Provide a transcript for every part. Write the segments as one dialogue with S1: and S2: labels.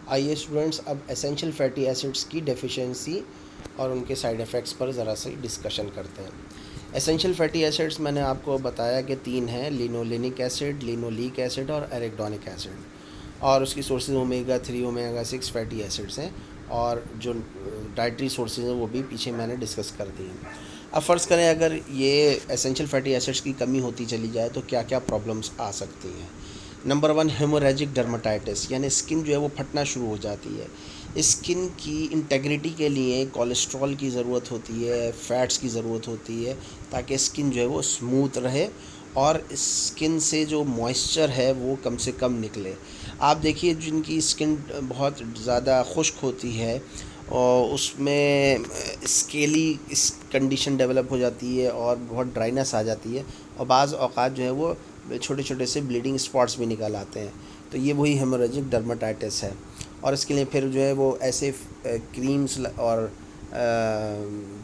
S1: آئیے اسٹوڈنٹس، اب essential fatty acids کی ڈیفیشینسی اور ان کے سائیڈ ایفیکٹس پر ذرا سی ڈسکشن کرتے ہیں۔ اسینشیل فیٹی ایسڈس میں نے آپ کو بتایا کہ 3 ہیں: لینولینک ایسڈ، لینولیک ایسڈ اور ایریکڈونک ایسڈ، اور اس کی sources omega 3 omega 6 fatty acids ہیں، اور جو ڈائٹری سورسز ہیں وہ بھی پیچھے میں نے ڈسکس کر دی ہیں۔ اب فرض کریں اگر یہ اسینشیل فیٹی ایسڈس کی کمی ہوتی چلی جائے تو کیا کیا پرابلمس آ سکتی ہیں۔ نمبر 1، ہیموریجک ڈرماٹائٹس، یعنی اسکن جو ہے وہ پھٹنا شروع ہو جاتی ہے۔ اسکن کی انٹیگریٹی کے لیے کولیسٹرول کی ضرورت ہوتی ہے، فیٹس کی ضرورت ہوتی ہے، تاکہ اسکن جو ہے وہ اسموتھ رہے اور اسکن سے جو موئسچر ہے وہ کم سے کم نکلے۔ آپ دیکھیے جن کی اسکن بہت زیادہ خشک ہوتی ہے اور اس میں اسکیلی کنڈیشن ڈیولپ ہو جاتی ہے اور بہت ڈرائنس آ جاتی ہے، اور بعض اوقات جو ہے وہ چھوٹے چھوٹے سے بلیڈنگ اسپاٹس بھی نکل آتے ہیں، تو یہ وہی ہیموریجک ڈرماٹائٹس ہے۔ اور اس کے لیے پھر جو ہے وہ ایسے کریمز اور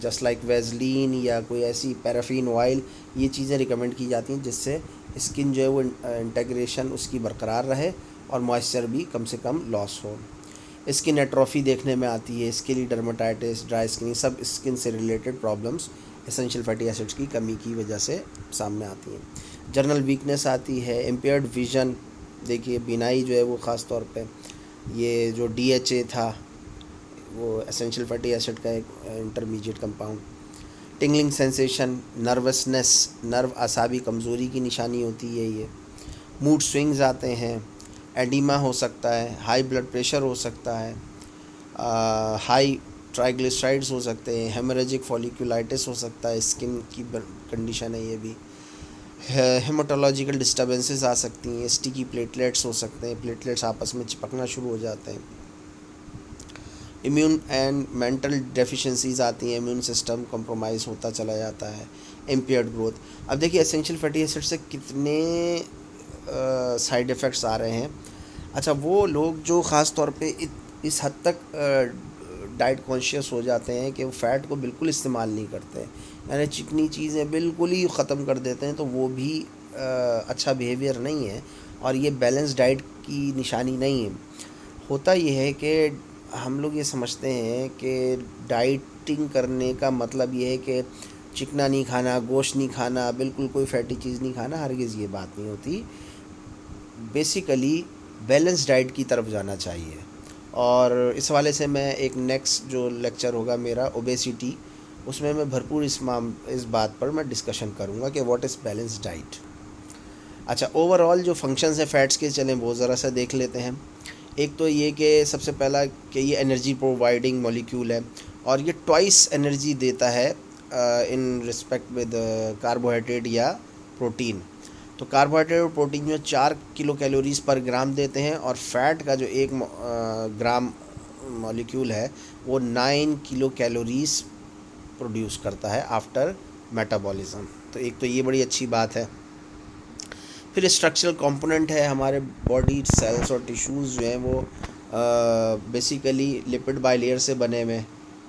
S1: جسٹ لائک ویزلین یا کوئی ایسی پیرافین آئل، یہ چیزیں ریکمنڈ کی جاتی ہیں جس سے اسکن جو ہے وہ انٹیگریشن اس کی برقرار رہے اور موئسچر بھی کم سے کم لاس ہو۔ اسکن ایٹروفی دیکھنے میں آتی ہے، اسکیلی ڈرماٹائٹس، ڈرائی اسکن، سب اسکن سے related problems essential fatty acids کی کمی کی وجہ سے سامنے آتی ہیں۔ جرنل ویکنیس آتی ہے، امپیئرڈ ویژن، دیکھیے بینائی جو ہے وہ خاص طور پہ، یہ جو ڈی ایچ اے تھا وہ اسینشیل فیٹی ایسڈ کا ایک انٹرمیڈیٹ کمپاؤنڈ۔ ٹنگلنگ سینسیشن، نروسنس، نرو اعصابی کمزوری کی نشانی ہوتی ہے یہ۔ موڈ سوئنگز آتے ہیں، ایڈیما ہو سکتا ہے، ہائی بلڈ پریشر ہو سکتا ہے، ہائی ٹرائیگلیسرائڈز ہو سکتے ہیں، ہیموریجک فولیکولائٹس ہو سکتا ہے، اسکن کی کنڈیشن ہے یہ بھی۔ ہیماٹولوجیکل ڈسٹربنسز آ سکتی ہیں، اسٹیکی پلیٹلیٹس ہو سکتے ہیں، پلیٹلیٹس آپس میں چپکنا شروع ہو جاتے ہیں۔ امیون اینڈ مینٹل ڈیفیشنسیز آتی ہیں، امیون سسٹم کمپرومائز ہوتا چلا جاتا ہے، امپیئرڈ گروتھ۔ اب دیکھیے اسینشیل فیٹی ایسڈ سے کتنے سائیڈ ایفیکٹس آ رہے ہیں۔ اچھا، وہ لوگ جو خاص طور پہ اس حد تک ڈائٹ کانشیس ہو جاتے ہیں کہ وہ فیٹ کو بالکل استعمال نہیں کرتے، یعنی چکنی چیزیں بالکل ہی ختم کر دیتے ہیں، تو وہ بھی اچھا بیہیویئر نہیں ہے اور یہ بیلنس ڈائٹ کی نشانی نہیں ہے۔ ہوتا یہ ہے کہ ہم لوگ یہ سمجھتے ہیں کہ ڈائٹنگ کرنے کا مطلب یہ ہے کہ چکنا نہیں کھانا، گوشت نہیں کھانا، بالکل کوئی فیٹی چیز نہیں کھانا، ہرگز یہ بات نہیں ہوتی۔ بیسیکلی بیلنس ڈائٹ کی طرف جانا چاہیے، اور اس حوالے سے میں ایک نیکسٹ جو لیکچر ہوگا میرا اوبیسٹی، اس میں بھرپور اس بات پر میں ڈسکشن کروں گا کہ واٹ از بیلنس ڈائٹ۔ اچھا، اوور آل جو فنکشنز ہیں فیٹس کے، چلیں وہ ذرا سا دیکھ لیتے ہیں۔ ایک تو یہ کہ سب سے پہلا کہ یہ انرجی پرووائڈنگ مولیکیول ہے، اور یہ ٹوائس انرجی دیتا ہے ان رسپیکٹ ود کاربوہائیڈریٹ یا پروٹین۔ تو کاربوہائیڈریٹ اور پروٹین جو 4 کلو کیلوریز پر گرام دیتے ہیں، اور فیٹ کا جو 1 گرام مولیکیول ہے وہ 9 کلو کیلوریز پروڈیوس کرتا ہے آفٹر میٹابولزم۔ تو ایک تو یہ بڑی اچھی بات ہے۔ پھر اسٹرکچرل کمپوننٹ ہے، ہمارے باڈی سیلز اور ٹیشوز جو ہیں وہ بیسیکلی لپڈ بائی لیئر سے بنے ہوئے،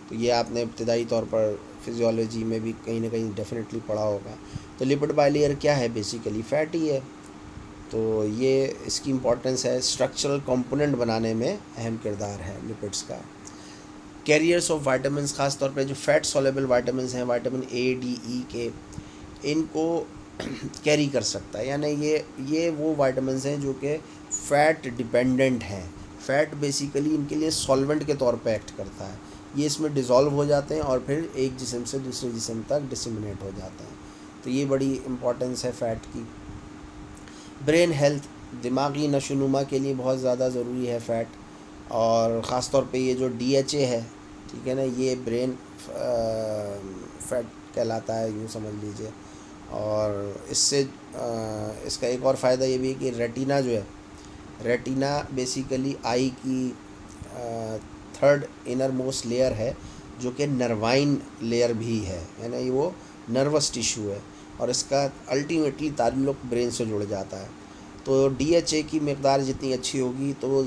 S1: تو یہ آپ نے ابتدائی طور پر فزیولوجی میں بھی کہیں نہ کہیں ڈیفینیٹلی پڑھا ہوگا۔ تو لپڈ بائی لیئر کیا ہے؟ بیسیکلی فیٹ ہی ہے، تو یہ اس کی امپورٹنس ہے، اسٹرکچرل کمپوننٹ بنانے میں اہم کردار ہے لپڈس کا۔ کیریئرس آف وائٹامنس، خاص طور پہ جو فیٹ سولیبل وائٹامنس ہیں، وائٹامن اے، ڈی، ای کے، ان کو کیری کر سکتا ہے، یعنی یہ وہ وائٹامنس ہیں جو کہ فیٹ ڈیپینڈنٹ ہیں۔ فیٹ بیسیکلی ان کے لیے سولونٹ کے طور پہ ایکٹ کرتا ہے، یہ اس میں ڈیزالو ہو جاتے ہیں اور پھر ایک جسم سے دوسرے جسم تک ڈسیمنیٹ ہو جاتے ہیں، تو یہ بڑی امپورٹنس ہے فیٹ کی۔ برین ہیلتھ، دماغی نشو و نما کے لیے بہت زیادہ ضروری ہے فیٹ، اور خاص طور پہ یہ جو ڈی ایچ اے ہے، ٹھیک ہے نا، یہ برین فیٹ کہلاتا ہے، یوں سمجھ لیجئے۔ اور اس سے اس کا ایک اور فائدہ یہ بھی ہے کہ ریٹینا جو ہے، ریٹینا بیسیکلی آئی کی تھرڈ انر موسٹ لیئر ہے، جو کہ نروائن لیئر بھی ہے، یعنی وہ نروس ٹیشو ہے، اور اس کا الٹیمیٹلی تعلق برین سے جڑ جاتا ہے۔ تو ڈی ایچ اے کی مقدار جتنی اچھی ہوگی تو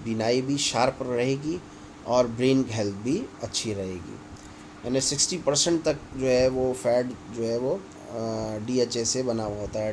S1: بینائی بھی شارپ رہے گی اور برین ہیلتھ بھی اچھی رہے گی، یعنی 60% تک جو ہے وہ فیٹ جو ہے وہ ڈی ایچ اے سے بنا ہوا ہوتا ہے۔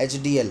S1: HDL,